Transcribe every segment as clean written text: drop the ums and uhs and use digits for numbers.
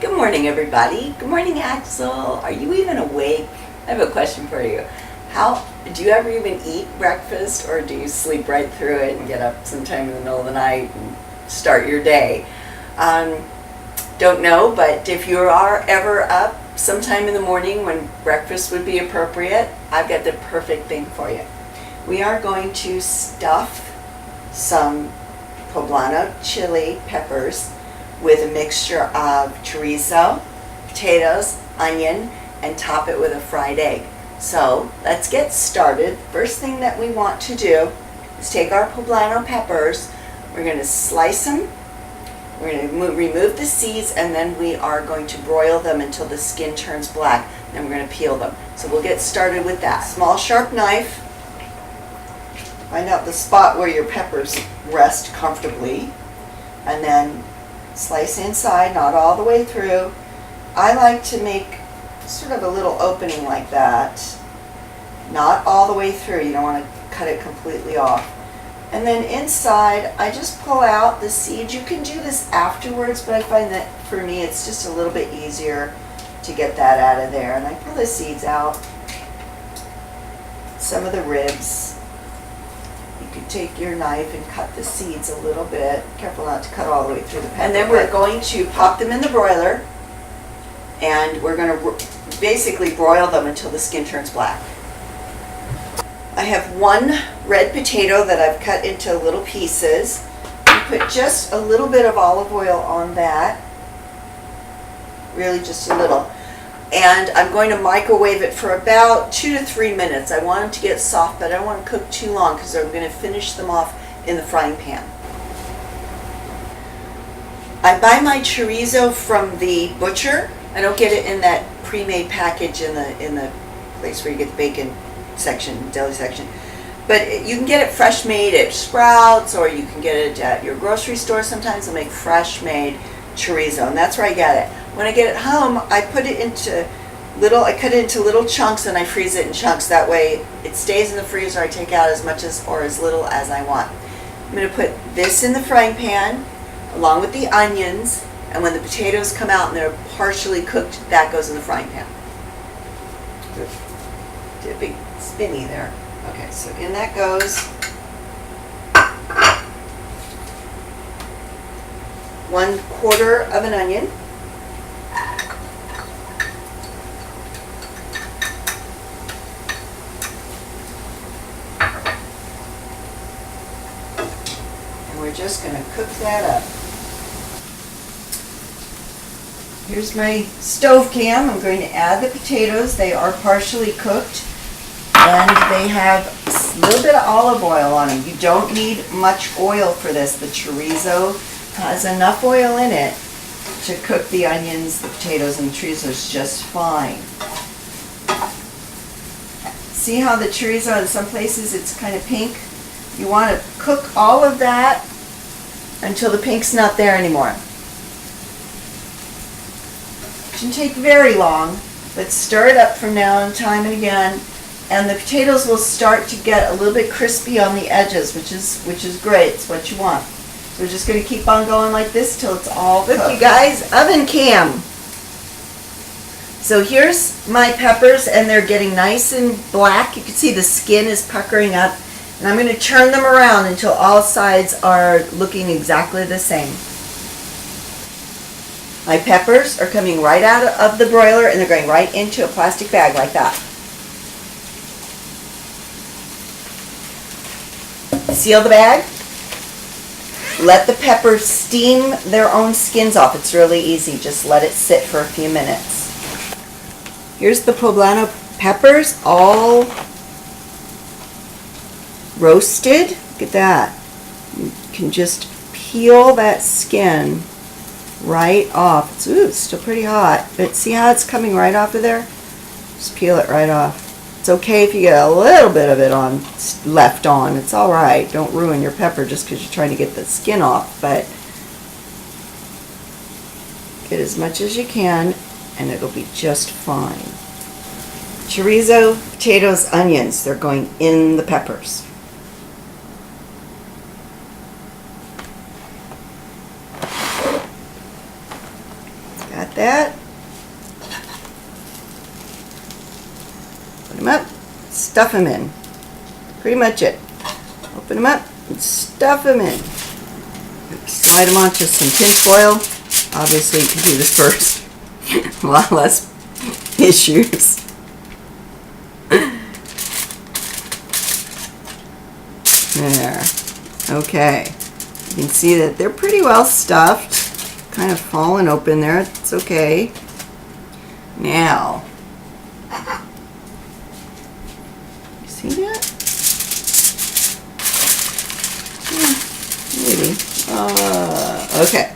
Good morning, everybody. Good morning, Axel. Are you even awake? I have a question for you. Do you ever even eat breakfast, or do you sleep right through it and get up sometime in the middle of the night and start your day? Don't know, but if you are ever up sometime in the morning when breakfast would be appropriate, I've got the perfect thing for you. We are going to stuff some poblano chili peppers with a mixture of chorizo, potatoes, onion, and top it with a fried egg. So let's get started. First thing that we want to do is take our poblano peppers. We're going to slice them. We're going to remove the seeds, and then we are going to broil them until the skin turns black. Then we're going to peel them. So we'll get started with that. Small sharp knife. Find out the spot where your peppers rest comfortably, and then slice inside, not all the way through. I like to make sort of a little opening like that, not all the way through. You don't want to cut it completely off. And then inside, I just pull out the seeds. You can do this afterwards, but I find that for me it's just a little bit easier to get that out of there. And I pull the seeds out, some of the ribs. You can take your knife and cut the seeds a little bit. Careful not to cut all the way through the pepper. And then we're going to pop them in the broiler, and we're going to basically broil them until the skin turns black. I have one red potato that I've cut into little pieces. You put just a little bit of olive oil on that, really just a little. And I'm going to microwave it for about 2 to 3 minutes. I want them to get soft, but I don't want to cook too long because I'm going to finish them off in the frying pan. I buy my chorizo from the butcher. I don't get it in that pre-made package in the place where you get the bacon section, deli section. But you can get it fresh made at Sprouts, or you can get it at your grocery store. Sometimes they'll make fresh made chorizo, and that's where I get it. When I get it home, I cut it into little chunks, and I freeze it in chunks. That way it stays in the freezer. I take out as much or as little as I want. I'm going to put this in the frying pan along with the onions, and when the potatoes come out and they're partially cooked, that goes in the frying pan. Did a big spinny there. Okay, so in that goes 1/4 of an onion. And we're just going to cook that up. Here's my stove cam. I'm going to add the potatoes. They are partially cooked, and they have a little bit of olive oil on them. You don't need much oil for this. The chorizo has enough oil in it to cook the onions, the potatoes, and the chorizo is just fine. See how the chorizo, in some places it's kind of pink? You want to cook all of that until the pink's not there anymore. Shouldn't take very long, but stir it up from now on, time and again, and the potatoes will start to get a little bit crispy on the edges, which is great. It's what you want. So we're just going to keep on going like this till it's all cooked. Look, you guys, oven cam. So here's my peppers, and they're getting nice and black. You can see the skin is puckering up, and I'm going to turn them around until all sides are looking exactly the same. My peppers are coming right out of the broiler, and they're going right into a plastic bag like that. Seal the bag. Let the peppers steam their own skins off. It's really easy. Just let it sit for a few minutes. Here's the poblano peppers, all roasted. Look at that. You can just peel that skin right off. It's still pretty hot, but see how it's coming right off of there? Just peel it right off. It's okay if you get a little bit of it left on. It's all right. Don't ruin your pepper just because you're trying to get the skin off, but get as much as you can, and it'll be just fine. Chorizo, potatoes, onions, they're going in the peppers. got that. Put them up, stuff them in. Pretty much it. Open them up and stuff them in. Slide them onto some tin foil. Obviously you can do this first. A lot less issues. There. Okay. You can see that they're pretty well stuffed. Kind of fallen open there. It's okay. Now, you see that? Yeah, maybe. Okay.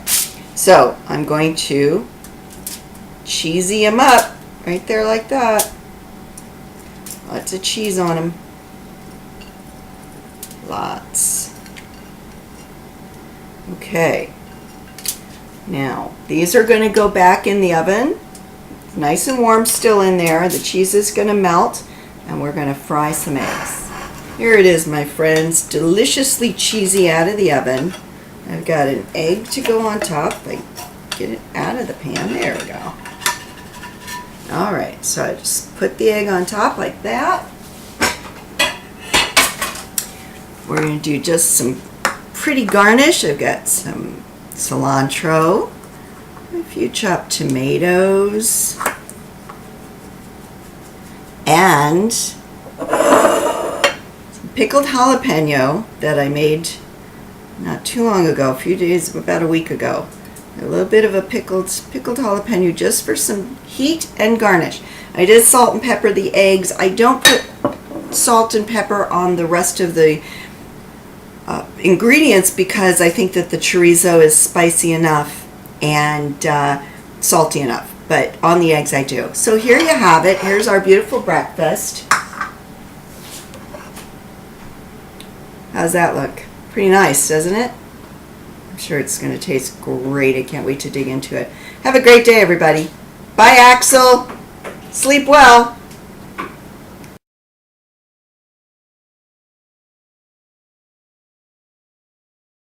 So I'm going to cheesy them up right there like that. Lots of cheese on them. Lots. Okay. Now, these are going to go back in the oven. Nice and warm still in there. The cheese is going to melt, and we're going to fry some eggs. Here it is, my friends. Deliciously cheesy out of the oven. I've got an egg to go on top. I get it out of the pan. There we go. Alright, so I just put the egg on top like that. We're going to do just some pretty garnish. I've got some cilantro, a few chopped tomatoes, and some pickled jalapeno that I made not too long ago, a few days, about a week ago. A little bit of a pickled jalapeno just for some heat and garnish. I did salt and pepper the eggs. I don't put salt and pepper on the rest of the ingredients because I think that the chorizo is spicy enough and salty enough. But on the eggs I do. So here you have it. Here's our beautiful breakfast. How's that look? Pretty nice, doesn't it? I'm sure it's going to taste great. I can't wait to dig into it. Have a great day, everybody. Bye, Axel. Sleep well.